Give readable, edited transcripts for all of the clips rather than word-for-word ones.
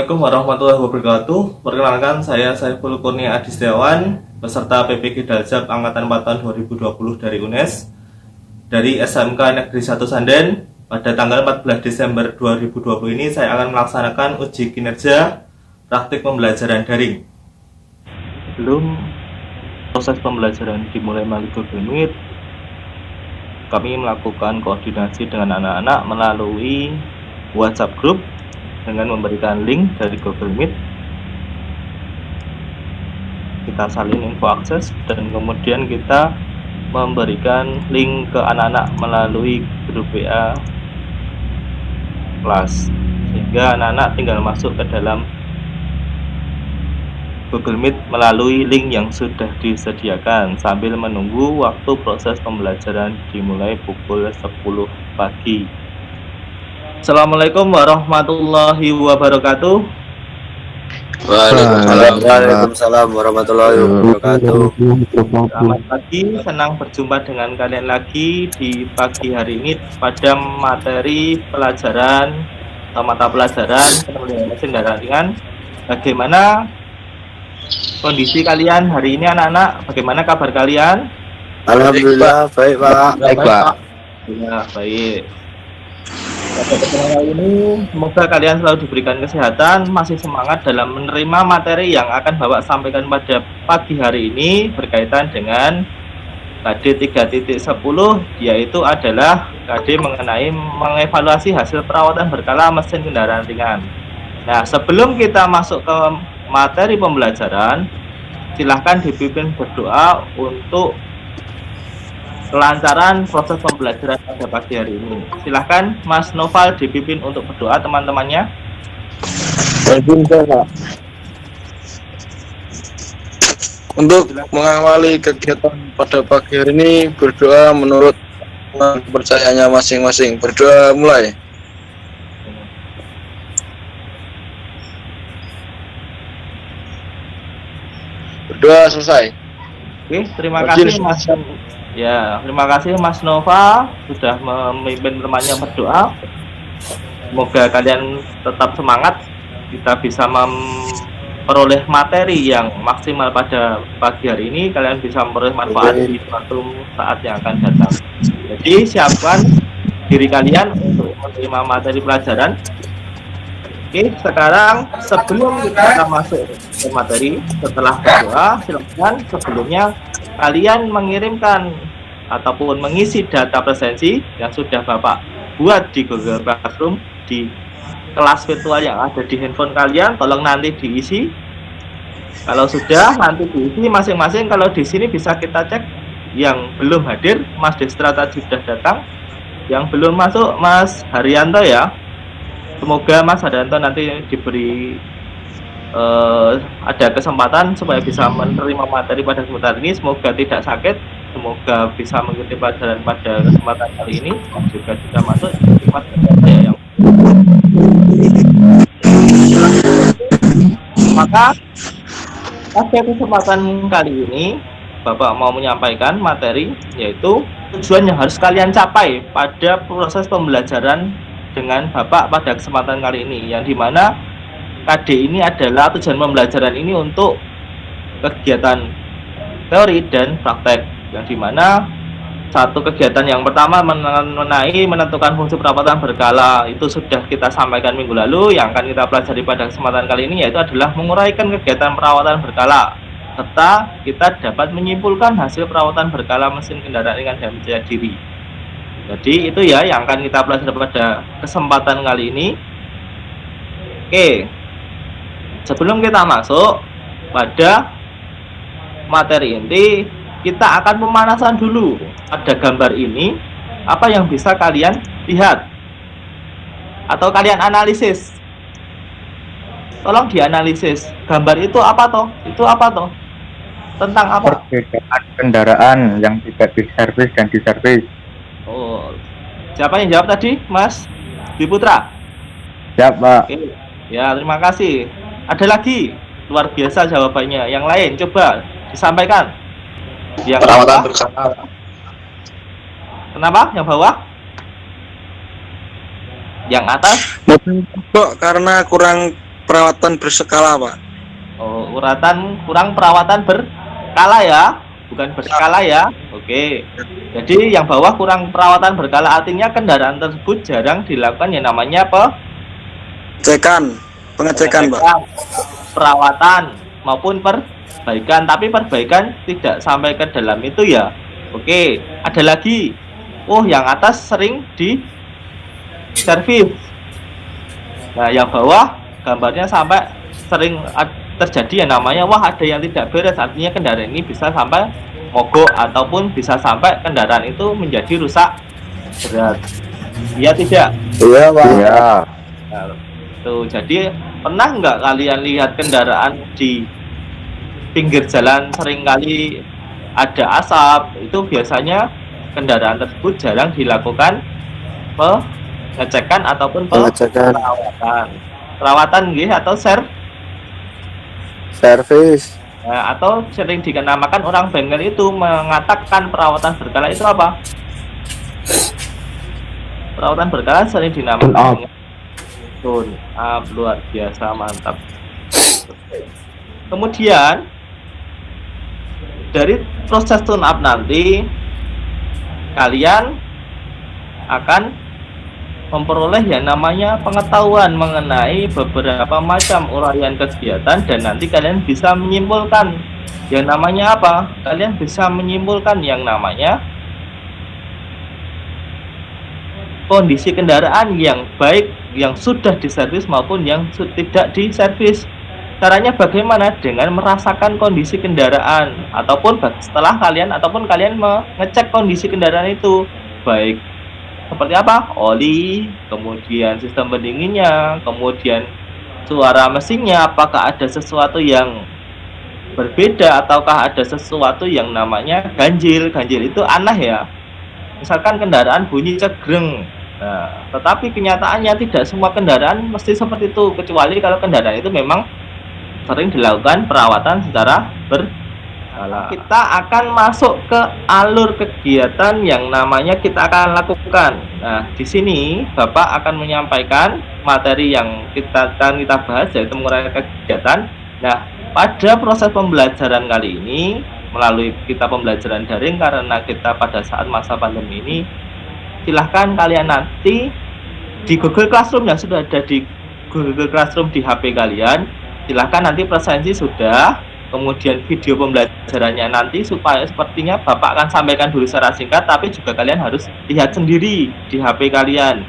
Assalamualaikum warahmatullahi wabarakatuh. Perkenalkan, saya Saiful Kurnia Adistiawan, peserta PPG Daljab Angkatan 4 tahun 2020 dari UNES, dari SMK Negeri 1 Sanden. Pada tanggal 14 Desember 2020 ini saya akan melaksanakan uji kinerja praktik pembelajaran daring. Sebelum proses pembelajaran dimulai melalui Google Meet, kami melakukan koordinasi dengan anak-anak melalui WhatsApp Group dengan memberikan link dari Google Meet. Kita salin info akses dan kemudian kita memberikan link ke anak-anak melalui grup WA kelas, sehingga anak-anak tinggal masuk ke dalam Google Meet melalui link yang sudah disediakan sambil menunggu waktu proses pembelajaran dimulai pukul 10 pagi. Assalamualaikum warahmatullahi wabarakatuh. Waalaikumsalam warahmatullahi wabarakatuh. Selamat pagi, senang berjumpa dengan kalian lagi di pagi hari ini pada materi pelajaran atau mata pelajaran pengendalian mesin kendaraan ringan. Bagaimana kondisi kalian hari ini anak-anak? Bagaimana kabar kalian? Alhamdulillah baik Pak. Baik Pak. Ya, baik. Pada kesempatan kali ini semoga kalian selalu diberikan kesehatan, masih semangat dalam menerima materi yang akan Bapak sampaikan pada pagi hari ini berkaitan dengan KD 3.10, yaitu adalah KD mengenai mengevaluasi hasil perawatan berkala mesin kendaraan ringan. Nah, sebelum kita masuk ke materi pembelajaran, silahkan dipimpin berdoa untuk kelancaran proses pembelajaran pada pagi hari ini. Silahkan Mas Noval dipimpin untuk berdoa teman-temannya. Untuk mengawali kegiatan pada pagi hari ini, berdoa menurut kepercayaannya masing-masing. Berdoa mulai. Berdoa selesai. Oke, terima kasih Mas. Ya, terima kasih Mas Nova sudah memimpin temannya berdoa. Semoga kalian tetap semangat, kita bisa memperoleh materi yang maksimal pada pagi hari ini. Kalian bisa memperoleh manfaat di suatu saat yang akan datang. Jadi siapkan diri kalian untuk menerima materi pelajaran. Oke, sekarang sebelum kita masuk ke materi, setelah berdoa, silakan sebelumnya kalian mengirimkan ataupun mengisi data presensi yang sudah Bapak buat di Google Classroom di kelas virtual yang ada di handphone kalian. Tolong nanti diisi. Kalau sudah, nanti diisi masing-masing. Kalau di sini bisa kita cek yang belum hadir, Mas Destra tadi sudah datang. Yang belum masuk, Mas Haryanto ya. Semoga Mas Haryanto nanti diberi ada kesempatan supaya bisa menerima materi pada kesempatan ini. Semoga tidak sakit, semoga bisa mengikuti pelajaran pada kesempatan kali ini. Juga sudah masuk yang maka pada kesempatan kali ini Bapak mau menyampaikan materi, yaitu tujuan yang harus kalian capai pada proses pembelajaran dengan Bapak pada kesempatan kali ini, yang dimana KD ini adalah tujuan pembelajaran ini untuk kegiatan teori dan praktek, yang dimana satu kegiatan yang pertama mengenai menentukan fungsi perawatan berkala itu sudah kita sampaikan minggu lalu. Yang akan kita pelajari pada kesempatan kali ini yaitu adalah menguraikan kegiatan perawatan berkala, serta kita dapat menyimpulkan hasil perawatan berkala mesin kendaraan ringan dan percaya diri. Jadi itu ya yang akan kita pelajari pada kesempatan kali ini. Oke, sebelum kita masuk pada materi inti, kita akan pemanasan dulu. Ada gambar ini, apa yang bisa kalian lihat atau kalian analisis? Tolong dianalisis. Gambar itu apa toh? Itu apa toh? Tentang apa? Perbedaan kendaraan yang tidak diservis dan diservis. Oh, siapa yang jawab tadi, Mas Dwi Putra? Siap, Pak. Oke. Ya, terima kasih. Ada lagi? Luar biasa jawabannya. Yang lain, coba disampaikan. Yang Perawatan bawah. berkala. Kenapa? Yang bawah? Yang atas? Kok karena kurang perawatan berskala, Pak. Oh, kurang perawatan berkala ya, bukan berskala ya. Oke. Jadi yang bawah kurang perawatan berkala artinya kendaraan tersebut jarang dilakukan yang namanya Pengecekan, Pak. perawatan maupun perbaikan. Tapi perbaikan tidak sampai ke dalam itu ya. Oke, ada lagi. Oh, yang atas sering di servis. Nah, yang bawah gambarnya sampai sering terjadi yang namanya wah ada yang tidak beres, artinya kendaraan ini bisa sampai mogok ataupun bisa sampai kendaraan itu menjadi rusak berat. Iya tidak? Iya, Pak. Iya. Nah, tuh, jadi pernah nggak kalian lihat kendaraan di pinggir jalan seringkali ada asap? Itu biasanya kendaraan tersebut jarang dilakukan pengecekan ataupun Pengecekan. perawatan gitu atau Servis. Nah, atau sering dikenamakan orang bengkel itu mengatakan perawatan berkala itu apa? Perawatan berkala sering dinamakan tune up, luar biasa, mantap. Kemudian dari proses tune up nanti kalian akan memperoleh yang namanya pengetahuan mengenai beberapa macam uraian kegiatan dan nanti kalian bisa menyimpulkan yang namanya apa? Kalian bisa menyimpulkan yang namanya kondisi kendaraan yang baik yang sudah diservis maupun yang tidak diservis. Caranya bagaimana? Dengan merasakan kondisi kendaraan ataupun setelah kalian mengecek kondisi kendaraan itu baik seperti apa? Oli, kemudian sistem pendinginnya, kemudian suara mesinnya, apakah ada sesuatu yang berbeda ataukah ada sesuatu yang namanya ganjil. Ganjil itu aneh ya. Misalkan kendaraan bunyi cegreng. Nah, tetapi kenyataannya tidak semua kendaraan mesti seperti itu, kecuali kalau kendaraan itu memang sering dilakukan perawatan secara berkala. Kita akan masuk ke alur kegiatan yang namanya kita akan lakukan. Nah, di sini Bapak akan menyampaikan materi yang kita bahas, yaitu mengurangi kegiatan. Nah, pada proses pembelajaran kali ini melalui kita pembelajaran daring karena kita pada saat masa pandemi ini, silahkan kalian nanti di Google Classroom yang sudah ada di Google Classroom di HP kalian, silahkan nanti presensi sudah. Kemudian video pembelajarannya nanti supaya sepertinya Bapak akan sampaikan dulu secara singkat, tapi juga kalian harus lihat sendiri di HP kalian.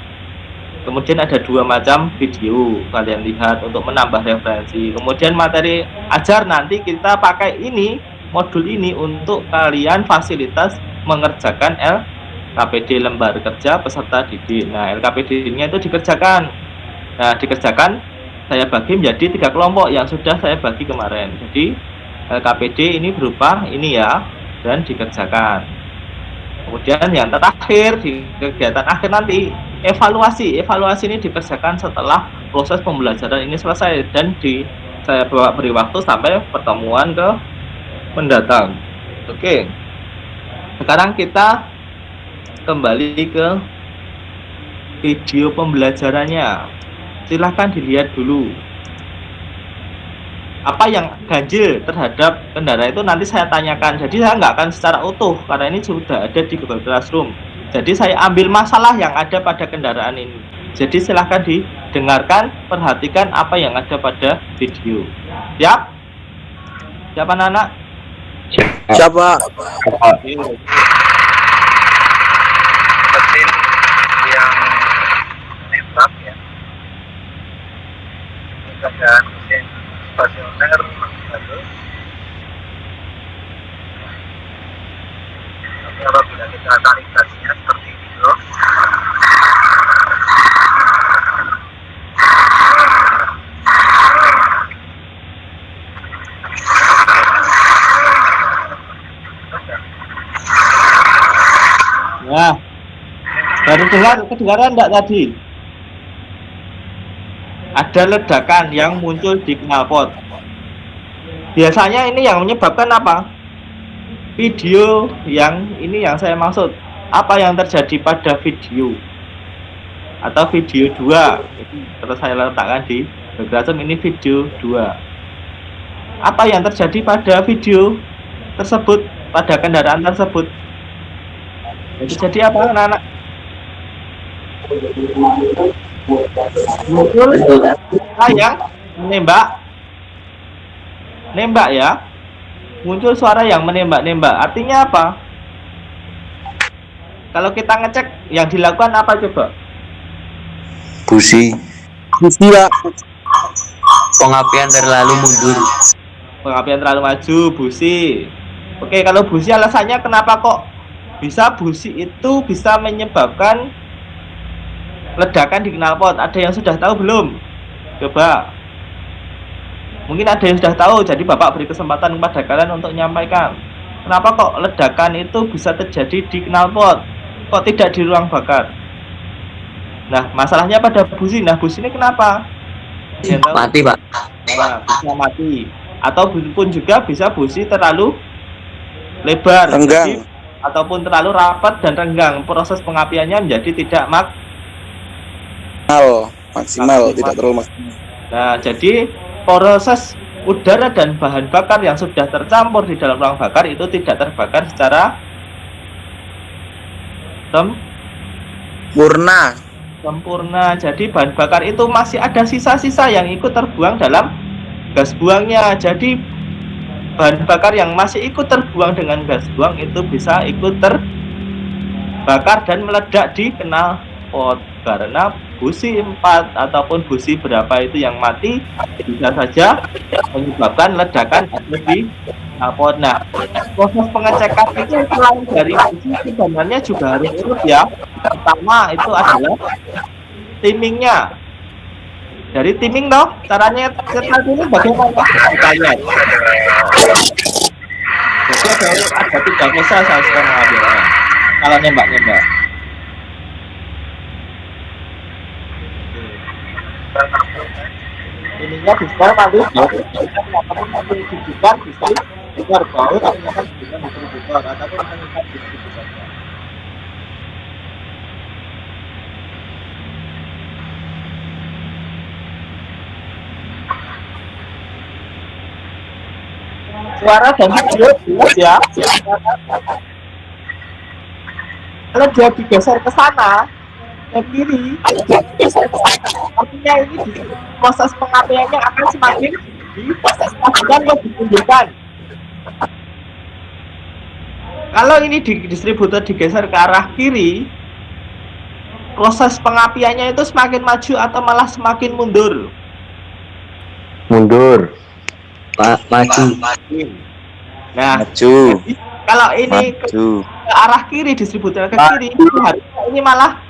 Kemudian ada dua macam video kalian lihat untuk menambah referensi. Kemudian materi ajar nanti kita pakai ini, modul ini untuk kalian fasilitas mengerjakan LKPD lembar kerja peserta didik. Nah, LKPD-nya itu dikerjakan. Nah, dikerjakan saya bagi menjadi 3 kelompok yang sudah saya bagi kemarin. Jadi LKPD ini berupa ini ya, dan dikerjakan. Kemudian yang terakhir di kegiatan akhir nanti evaluasi. Evaluasi ini dikerjakan setelah proses pembelajaran ini selesai dan saya beri waktu sampai pertemuan ke mendatang. Oke. Sekarang kita kembali ke video pembelajarannya. Silahkan dilihat dulu. Apa yang ganjil terhadap kendaraan itu nanti saya tanyakan. Jadi saya nggak akan secara utuh karena ini sudah ada di Google Classroom. Jadi saya ambil masalah yang ada pada kendaraan ini. Jadi silahkan didengarkan, perhatikan apa yang ada pada video. Siap? Siapa anak-anak? Siapa? Mesin yang nembak ya, keadaan mesin stasioner lalu tapi apabila kita tarik gasnya seperti itu, Nah, baru kedengaran enggak tadi? Ada ledakan yang muncul di knalpot. Biasanya ini yang menyebabkan apa? Video yang ini yang saya maksud. Apa yang terjadi pada video? Atau video 2. Terus saya letakkan di Bergerak ini video 2. Apa yang terjadi pada video tersebut, pada kendaraan tersebut? Yang terjadi apa, anak-anak? Muncul suara yang menembak ya. Muncul suara yang menembak. Artinya apa? Kalau kita ngecek yang dilakukan apa coba? Busi, Pak. Pengapian terlalu mundur. Pengapian terlalu maju, busi. Oke, kalau busi alasannya kenapa kok bisa busi itu bisa menyebabkan ledakan di knalpot? Ada yang sudah tahu belum? Coba. Mungkin ada yang sudah tahu, jadi Bapak beri kesempatan kepada kalian untuk menyampaikan. Kenapa kok ledakan itu bisa terjadi di knalpot? Kok tidak di ruang bakar? Nah, masalahnya pada busi. Nah, busi ini kenapa? Mati, Pak. Nah, bisa mati. Atau pun juga bisa busi terlalu lebar, Renggang. ataupun terlalu rapat dan renggang. Proses pengapiannya menjadi tidak maksimal, tidak terlalu maksimal. Nah, jadi proses udara dan bahan bakar yang sudah tercampur di dalam ruang bakar itu tidak terbakar secara sempurna. Jadi bahan bakar itu masih ada sisa-sisa yang ikut terbuang dalam gas buangnya. Jadi bahan bakar yang masih ikut terbuang dengan gas buang itu bisa ikut terbakar dan meledak di knalpot. Karena busi 4 ataupun busi berapa itu yang mati bisa saja menyebabkan ledakan di knalpot. Nah, proses pengecekan itu selain dari busi sebenarnya juga harus urut ya. Pertama itu adalah timingnya. Dari timing dong, caranya setelah ini bagaimana? Kalian. Jadi ada 3 proses saya sekarang mengambilnya. Kalau nembak. Ininya bisa nanti ataupun dibutuhkan bisa besar bau ataupun bisa besar ataupun meningkat di besarnya. Suara dan video jelas ya. Kalau dia digeser ke sana, ke kiri, artinya ini proses pengapiannya akan semakin dipastikan dan ditunjukkan. Kalau ini distributor digeser ke arah kiri, proses pengapiannya itu semakin maju atau malah semakin mundur? Mundur. Pak, maju. Nah, Maju. kalau ini ke arah kiri, distributor ke kiri, harusnya ini malah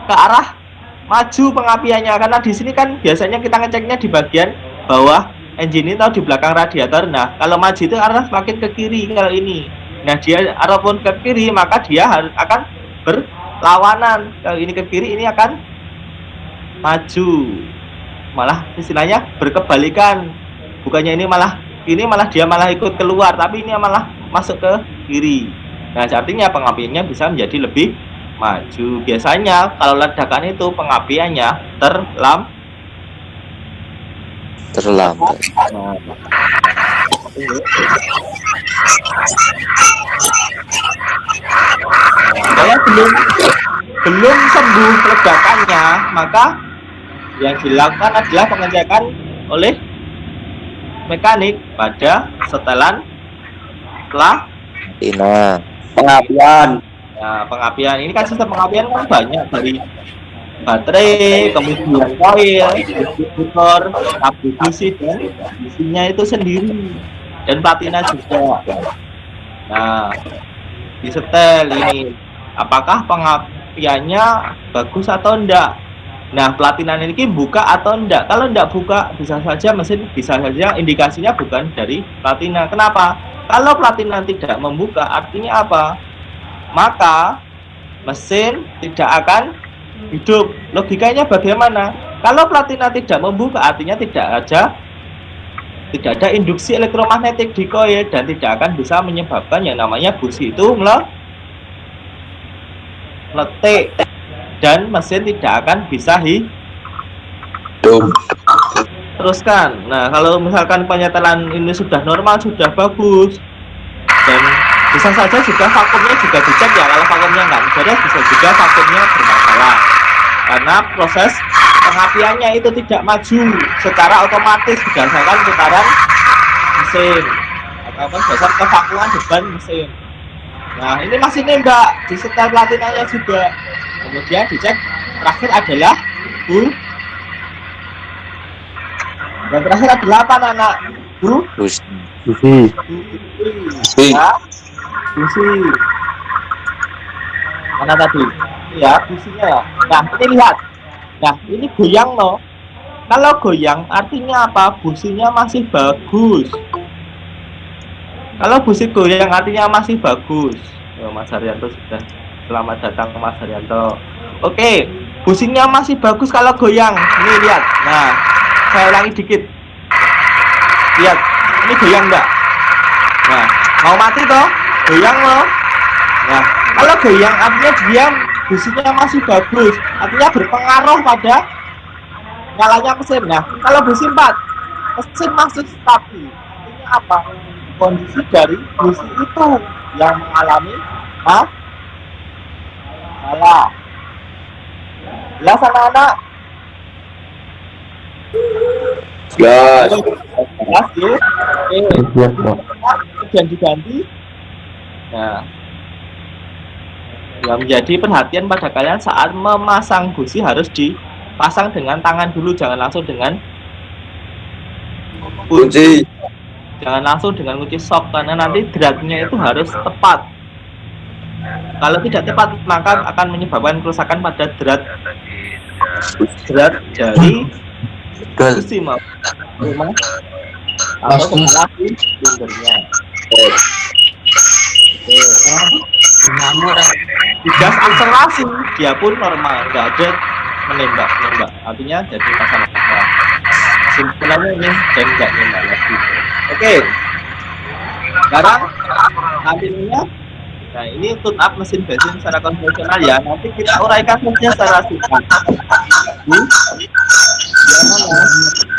ke arah maju pengapiannya, karena di sini kan biasanya kita ngeceknya di bagian bawah engine atau di belakang radiator. Nah, kalau maju itu arah semakin ke kiri kalau ini. Nah, dia arahpun ke kiri maka dia harus akan berlawanan. Kalau ini ke kiri ini akan maju. Malah istilahnya berkebalikan. Bukannya ini malah dia malah ikut keluar, tapi ini malah masuk ke kiri. Nah, artinya pengapiannya bisa menjadi lebih maju. Biasanya kalau ledakan itu pengapiannya terlambat. Saya belum sembuh ledakannya, maka yang dilakukan adalah pengecekan oleh mekanik pada setelan pengapian. Nah, pengapian ini kan sistem pengapian kan banyak, dari baterai, kemudian koil, distributor, tabung busi dan businya itu sendiri, dan platina juga. Nah, disetel ini apakah pengapiannya bagus atau enggak. Nah, platina ini buka atau enggak. Kalau enggak buka, bisa saja indikasinya bukan dari platina. Kenapa? Kalau platina tidak membuka, artinya apa? Maka mesin tidak akan hidup. Logikanya bagaimana? Kalau platina tidak membuka, artinya tidak ada induksi elektromagnetik di koil dan tidak akan bisa menyebabkan yang namanya busi itu meletik. Dan mesin tidak akan bisa hidup. teruskan. Nah, kalau misalkan penyetelan ini sudah normal, sudah bagus, dan bisa saja juga vakumnya juga dicek ya. Kalau vakumnya nggak beres, bisa juga vakumnya bermasalah karena proses pengapiannya itu tidak maju secara otomatis berdasarkan putaran mesin ataupun dasar kevakuman beban mesin. Nah, ini masih nembak di setel platinanya juga. Kemudian dicek terakhir adalah dan terakhir adalah apa anak? Busi. Ya, busi. Mana tadi? Ya, businya ya. Nah, ini lihat. Nah, ini goyang loh. Kalau goyang artinya apa? Businya masih bagus. Kalau busi goyang artinya masih bagus. Oh, Mas Haryanto sudah. Selamat datang Mas Haryanto. Oke, businya masih bagus kalau goyang. Ini lihat. Nah, saya ulangi dikit. Lihat, ini goyang enggak? Nah, mau mati toh? Goyang loh. Nah, kalau goyang artinya dia businya masih bagus. Artinya berpengaruh pada nyalanya mesin. Nah, kalau busi 4, mesin masih stabil. Artinya apa? Kondisi dari busi itu yang mengalami salah. Jelas anak-anak? Jelas. Jelas ya? Oke. Kemudian diganti. Nah, yang menjadi perhatian pada kalian saat memasang busi harus dipasang dengan tangan dulu, jangan langsung dengan Kunci. Jangan langsung dengan kunci sok karena nanti dratnya itu harus tepat. Kalau tidak tepat maka akan menyebabkan kerusakan pada drat dari busi maupun atau kepala silindernya. Gas akselerasi dia pun normal, nggak ada menembak. Artinya jadi masalah. Simpulannya ini dan nggak nembak lagi. Oke. Sekarang akhirnya, nah ini tune up mesin bensin secara konvensional ya. Nanti kita uraikan saja secara singkat. Di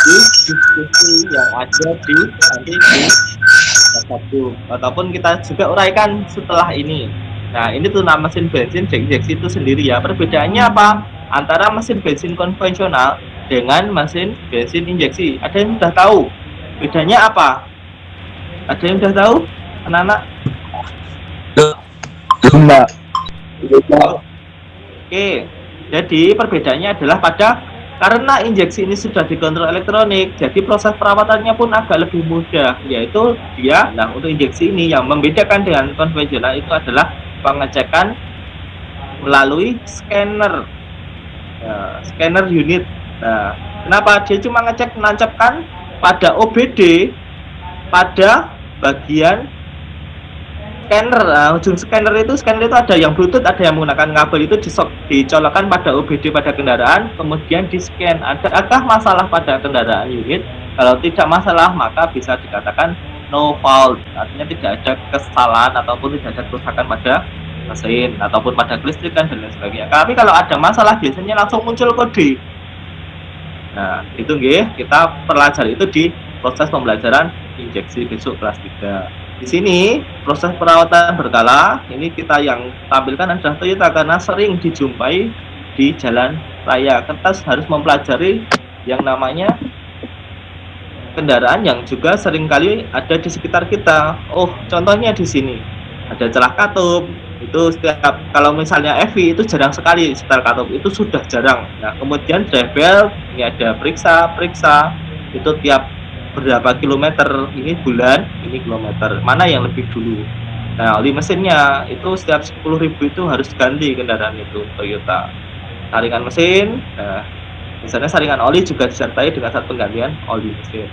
diskusi yang ada di nanti di satu ataupun kita juga uraikan setelah ini. Nah, ini tune up mesin bensin injeksi itu sendiri ya. Perbedaannya apa antara mesin bensin konvensional dengan mesin bensin injeksi? Ada yang sudah tahu bedanya apa? Ada yang sudah tahu, anak-anak? Enggak. Oke, jadi perbedaannya adalah karena injeksi ini sudah dikontrol elektronik, jadi proses perawatannya pun agak lebih mudah, yaitu untuk injeksi ini yang membedakan dengan konvensional itu adalah pengecekan melalui scanner, scanner unit. Nah, kenapa dia cuma ngecek menancapkan pada OBD pada bagian scanner. Ujung scanner itu ada yang Bluetooth, ada yang menggunakan kabel, itu dicolokkan pada OBD pada kendaraan, kemudian di scan. Adakah masalah pada kendaraan unit? Kalau tidak masalah maka bisa dikatakan no fault, artinya tidak ada kesalahan ataupun tidak ada kerusakan pada mesin ataupun pada kelistrikan dan lain sebagainya. Tapi kalau ada masalah biasanya langsung muncul kode. Nah, itu kita pelajari itu di proses pembelajaran injeksi besok kelas 3. Di sini proses perawatan berkala ini kita yang tampilkan adalah Toyota karena sering dijumpai di jalan raya. Kita harus mempelajari yang namanya kendaraan yang juga seringkali ada di sekitar kita. Oh, contohnya di sini ada celah katup. Itu setiap kalau misalnya EV itu jarang sekali setel katup, itu sudah jarang. Nah, kemudian drive belt ini ada periksa itu tiap berapa kilometer, ini bulan, ini kilometer, mana yang lebih dulu. Nah, oli mesinnya itu setiap 10.000 itu harus ganti kendaraan itu Toyota. Saringan mesin, nah misalnya saringan oli juga disertai dengan saat penggantian oli mesin.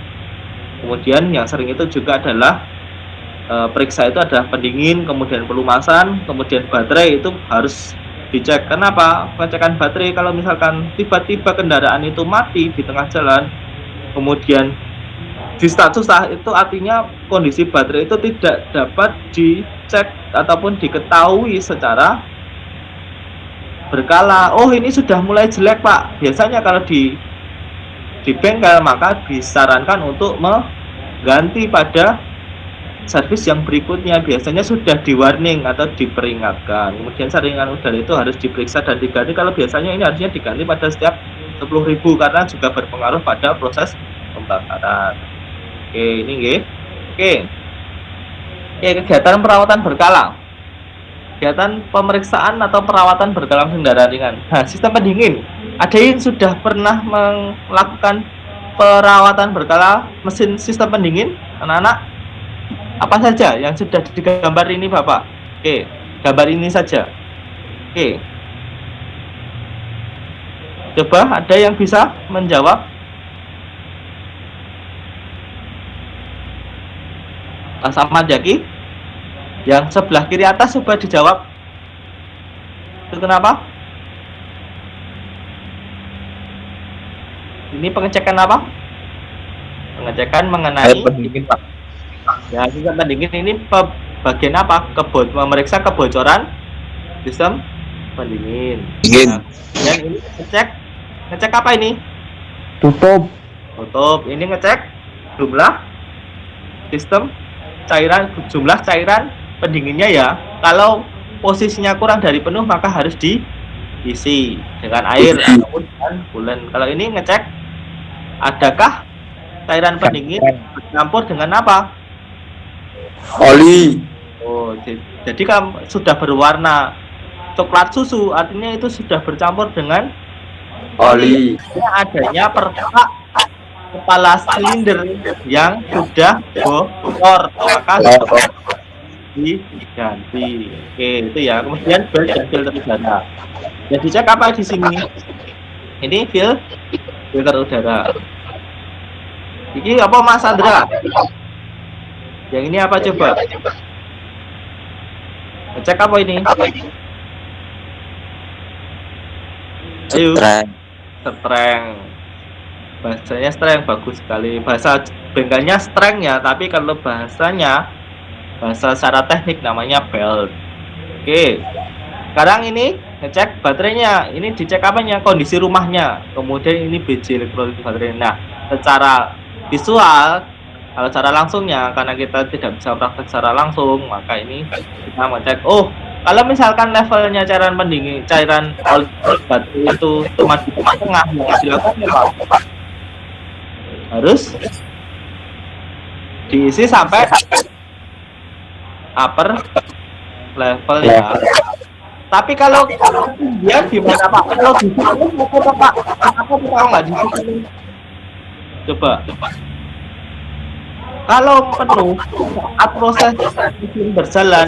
Kemudian yang sering itu juga adalah periksa itu adalah pendingin, kemudian pelumasan, kemudian baterai itu harus dicek. Kenapa? Pengecekan baterai kalau misalkan tiba-tiba kendaraan itu mati di tengah jalan, kemudian di start susah, itu artinya kondisi baterai itu tidak dapat dicek ataupun diketahui secara berkala. Oh, ini sudah mulai jelek Pak. Biasanya kalau di di bengkel, maka disarankan untuk mengganti pada servis yang berikutnya. Biasanya sudah di warning atau diperingatkan. Kemudian saringan udara itu harus diperiksa dan diganti. Kalau biasanya ini harusnya diganti pada setiap 10.000 karena juga berpengaruh pada proses pembakaran. Oke, ini nggih. Oke, kegiatan perawatan berkala. Kegiatan pemeriksaan atau perawatan berkala kendaraan ringan. Nah, sistem pendingin. Ada yang sudah pernah melakukan perawatan berkala mesin sistem pendingin, anak-anak? Apa saja yang sudah digambar ini, Bapak? Oke, gambar ini saja. Oke. Coba ada yang bisa menjawab? Mas Ahmad Jaki? Yang sebelah kiri atas coba dijawab. Itu kenapa? Ini pengecekan apa? Pengecekan mengenai pendingin, Pak. ya, sistem pendingin ini bagian apa? Memeriksa kebocoran sistem pendingin. Dingin. Dan ini ngecek apa ini? Tutup. Ini ngecek jumlah sistem cairan, jumlah cairan pendinginnya ya. Kalau posisinya kurang dari penuh maka harus diisi dengan air ataupun dengan bulan. Kalau ini ngecek adakah cairan pendingin bercampur dengan apa? Oli. Oh, jadi kalau sudah berwarna coklat susu, artinya itu sudah bercampur dengan Oli. adanya pertak kepala silinder yang sudah bocor, maka diganti. Oke, itu ya. Kemudian bel dan filter udara. Jadi cek apa di sini? Ini filter udara. Ini apa, Mas Andra? Yang ini apa coba? Cek apa ini? Ayo. Strength. Bahasanya strength bagus sekali. Bahasa bengkelnya strength ya, tapi kalau bahasa secara teknik namanya belt. Oke. Sekarang ini ngecek baterainya. Ini dicek apanya? Kondisi rumahnya. Kemudian ini biji elektrolit baterai. Nah, secara visual, kalau secara langsungnya karena kita tidak bisa praktek secara langsung, maka ini kita ngecek. Oh, kalau misalkan levelnya cairan pendingin, cairan baterai itu cuma di tengah, yang dilakukan apa? Harus diisi sampai upper level ya. Tapi kalau dia gimana, Pak? Kalau di sini apa, Pak? Kenapa kita nggak di sini? Coba. Kalau penuh saat proses berjalan,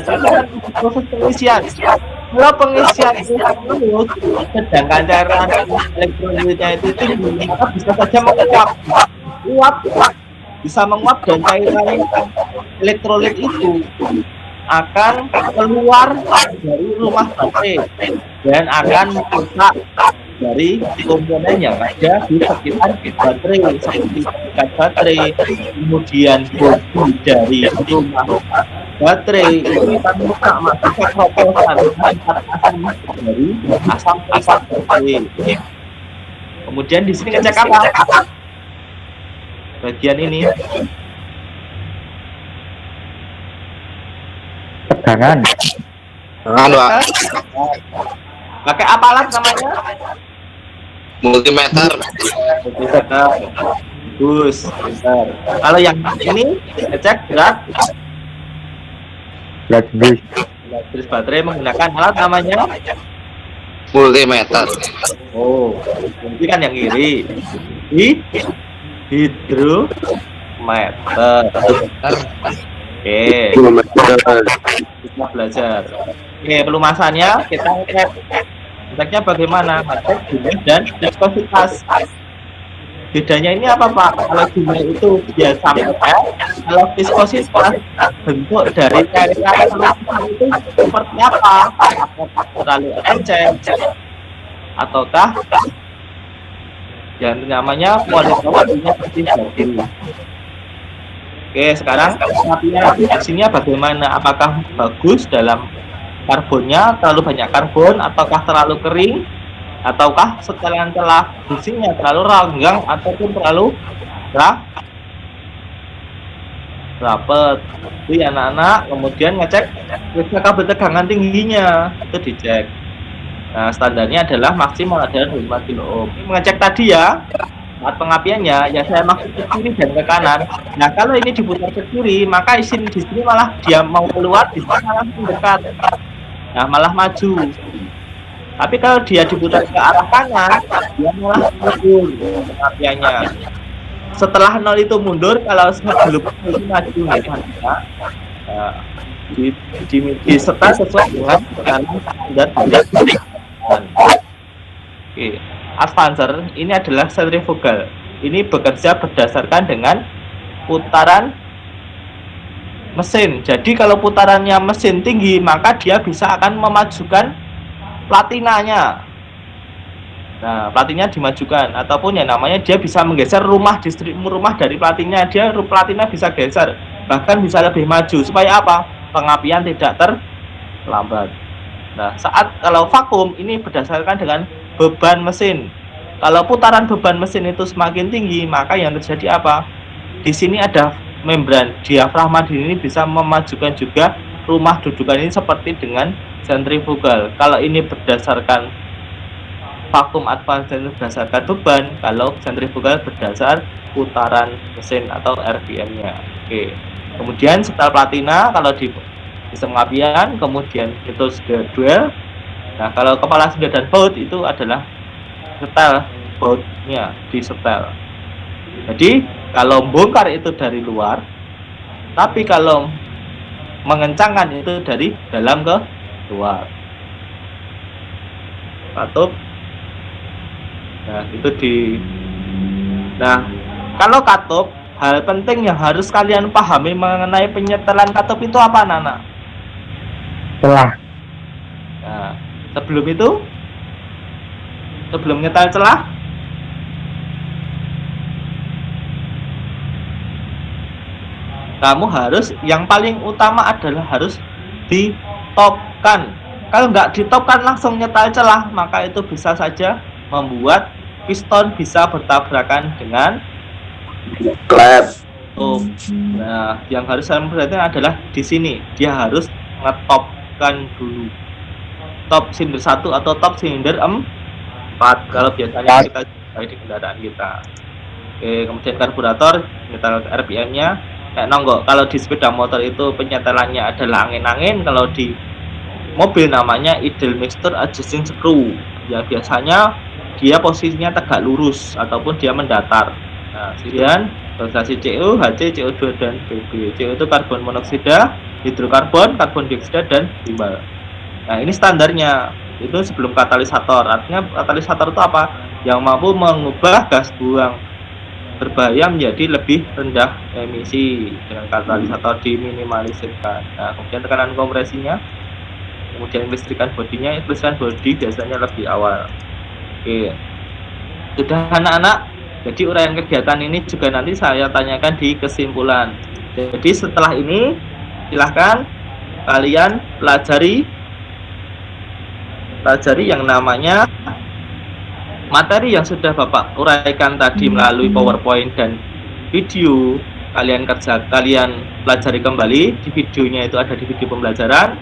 proses pengisian. Kalau pengisian itu penuh, sedangkan cairan elektrolitnya itu tinggi, maka bisa saja menguap. Bisa menguap dan cairan elektrolit itu akan keluar dari rumah baterai dan akan merusak dari komponen yang ada di sekitar baterai seperti sekat baterai, kemudian bodi dari rumah baterai itu akan merusak, maka keroplosan asam dari asap baterai. Kemudian di sini ngecek apa? Bagian ini Tegangan. Pak. pakai apa alat namanya? Multimeter. Bagus. Kalau yang ini cek berat baterai menggunakan alat namanya Multimeter. oh, ini kan yang kiri. Hidrometer. Oke, kita belajar. Oke, pelumasannya kita ngeceknya bagaimana? Ngecek jumlah dan viskositas. Bedanya ini apa, Pak? Kalau jumlah itu biasa kalau viskositas bentuk dari cairan itu seperti apa? Apakah terlalu encer ataukah yang namanya kualitasnya seperti ini? Oke, sekarang di sini bagaimana? Apakah bagus dalam karbonnya, terlalu banyak karbon, ataukah terlalu kering, Ataukah setelan celah businya terlalu renggang ataupun terlalu rapet. Jadi anak-anak kemudian ngecek kabel tegangan tingginya, itu dicek. Nah, standarnya adalah maksimal adalah 25 kilo ohm. Ini mengecek tadi ya, saat pengapiannya, ya saya maksud ke kiri dan ke kanan. Nah, kalau ini diputar ke kiri, maka isin di sini malah dia mau keluar, di sana malah mendekat. Nah, malah maju. Tapi kalau dia diputar ke arah kanan, dia malah mundur pengapiannya. Setelah 0 itu mundur, kalau sebelum itu maju, ya, di setel sesuai dengan standar. Oke, advancer ini adalah sentrifugal. Ini bekerja berdasarkan dengan putaran mesin. Jadi kalau putarannya mesin tinggi, maka dia bisa akan memajukan platinanya. Nah, platinnya dimajukan ataupun ya namanya dia bisa menggeser rumah dari platinnya. Platinnya bisa geser, bahkan bisa lebih maju supaya apa? Pengapian tidak terlambat. Nah, kalau vakum ini berdasarkan dengan beban mesin. Kalau putaran beban mesin itu semakin tinggi, maka yang terjadi apa? Di sini ada membran diafragma di sini bisa memajukan juga rumah dudukan ini seperti dengan sentrifugal. Kalau ini berdasarkan vakum advance berdasarkan beban, kalau sentrifugal berdasar putaran mesin atau RPM-nya. Oke. Kemudian setel platina kalau di sistem pengapian, kemudian itu duel. Nah, kalau kepala sender dan baut itu adalah setel bautnya di setel. Jadi kalau bongkar itu dari luar, tapi kalau mengencangkan itu dari dalam ke luar. Katup. Nah, itu Nah, kalau katup, hal penting yang harus kalian pahami mengenai penyetelan katup itu apa, Nana? Celah. Nah, sebelum nyetel celah, kamu harus, yang paling utama adalah harus ditopkan. Kalau nggak ditopkan langsung nyetel celah, maka itu bisa saja membuat piston bisa bertabrakan dengan klep. Nah, yang harus saya perhatikan adalah di sini dia harus ngetopkan dulu. Top silinder 1 atau top silinder 4 kalau biasanya kita pakai di kendaraan kita. Oke, kemudian karburator nyetel RPM-nya kayak nonggo. Kalau di sepeda motor itu penyetelannya adalah angin-angin, kalau di mobil namanya idle mixture adjusting screw. Ya biasanya dia posisinya tegak lurus ataupun dia mendatar. Nah, kemudian dosasi CO, HC, CO2 dan BB. CO itu karbon monoksida, hidrokarbon, karbon dioksida dan timbal. Nah, ini standarnya. Itu sebelum katalisator. Artinya katalisator itu apa? Yang mampu mengubah gas buang berbahaya menjadi lebih rendah emisi. Dengan katalisator diminimalisirkan. Nah, kemudian tekanan kompresinya, kemudian listrikan bodinya. Listrikan bodi biasanya lebih awal. Oke, sudah anak-anak. Jadi uraian kegiatan ini juga nanti saya tanyakan di kesimpulan. Jadi setelah ini silahkan kalian pelajari yang namanya materi yang sudah Bapak uraikan tadi melalui PowerPoint dan video. Kalian pelajari kembali di videonya, itu ada di video pembelajaran,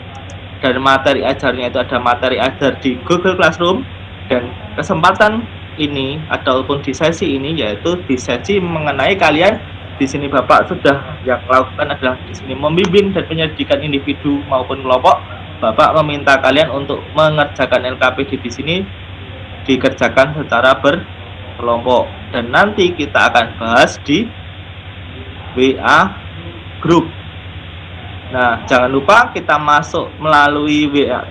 dan materi ajarnya itu ada materi ajar di Google Classroom. Dan kesempatan ini ataupun di sesi ini yaitu di sesi mengenai kalian di sini Bapak sudah yang lakukan adalah di sini membimbing dan penyelidikan individu maupun kelompok. Bapak meminta kalian untuk mengerjakan LKPD di sini dikerjakan secara berkelompok, dan nanti kita akan bahas di WA group. Nah, jangan lupa kita masuk melalui WA,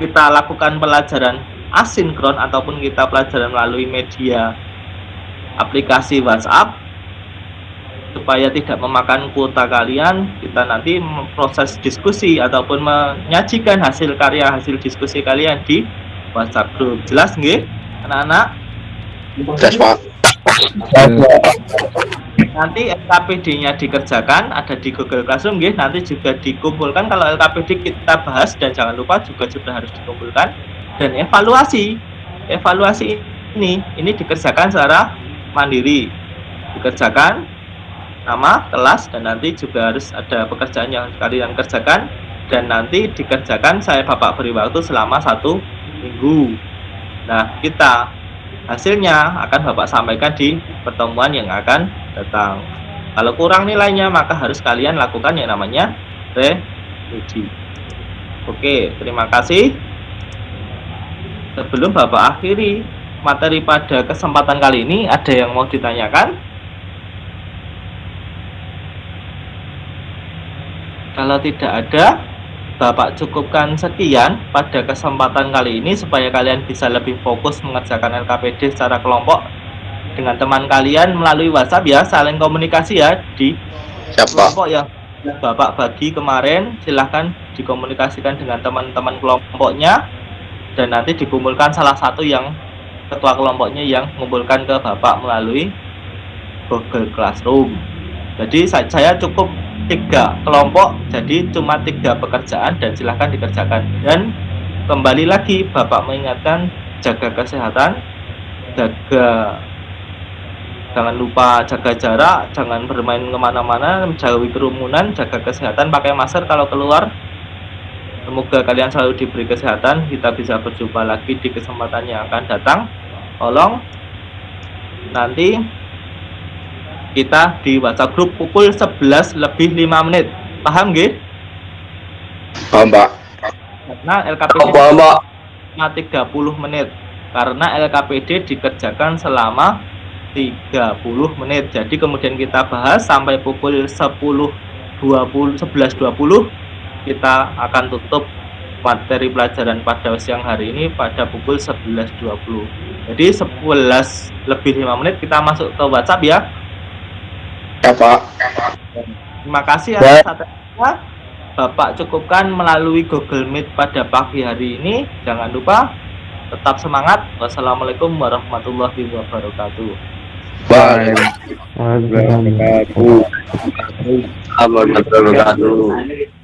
kita lakukan pelajaran asinkron ataupun kita pelajaran melalui media aplikasi WhatsApp supaya tidak memakan kuota kalian. Kita nanti proses diskusi ataupun menyajikan hasil karya, hasil diskusi kalian di WhatsApp group. Jelas nggih, anak-anak? Jelas, Pak. Nanti LKPD-nya dikerjakan ada di Google Classroom nggih, nanti juga dikumpulkan. Kalau LKPD kita bahas, dan jangan lupa juga sudah harus dikumpulkan. Dan evaluasi evaluasi ini dikerjakan secara mandiri, dikerjakan nama, kelas, dan nanti juga harus ada pekerjaan yang kalian kerjakan, dan nanti dikerjakan saya Bapak beri waktu selama 1 minggu. Nah, hasilnya akan Bapak sampaikan di pertemuan yang akan datang. Kalau kurang nilainya, maka harus kalian lakukan yang namanya revisi. Oke, terima kasih. Sebelum Bapak akhiri materi pada kesempatan kali ini, ada yang mau ditanyakan? Kalau tidak ada, Bapak cukupkan sekian pada kesempatan kali ini supaya kalian bisa lebih fokus mengerjakan LKPD secara kelompok dengan teman kalian melalui WhatsApp ya, saling komunikasi ya di kelompok yang Bapak bagi kemarin. Silahkan dikomunikasikan dengan teman-teman kelompoknya, dan nanti dikumpulkan salah satu yang ketua kelompoknya yang mengumpulkan ke Bapak melalui Google Classroom. Jadi saya cukup 3 kelompok, jadi cuma 3 pekerjaan, dan silahkan dikerjakan. Dan kembali lagi Bapak mengingatkan, jaga kesehatan, jangan lupa jaga jarak, jangan bermain kemana-mana, menjauhi kerumunan, jaga kesehatan, pakai masker kalau keluar. Semoga kalian selalu diberi kesehatan. Kita bisa berjumpa lagi di kesempatan yang akan datang. Tolong nanti kita di WhatsApp grup pukul 11 lebih 5 menit. Paham nggih? Paham, Pak. Karena LKPD Paham, Pak. 30 menit. Karena LKPD dikerjakan selama 30 menit. Jadi kemudian kita bahas sampai pukul 11.20 kita akan tutup materi pelajaran pada siang hari ini pada pukul 11.20. Jadi 11 lebih 5 menit kita masuk ke WhatsApp ya. Ya, Pak. Terima kasih atas atensinya. Bapak cukupkan melalui Google Meet pada pagi hari ini. Jangan lupa tetap semangat. Wassalamualaikum warahmatullahi wabarakatuh. Waalaikumsalam warahmatullahi wabarakatuh.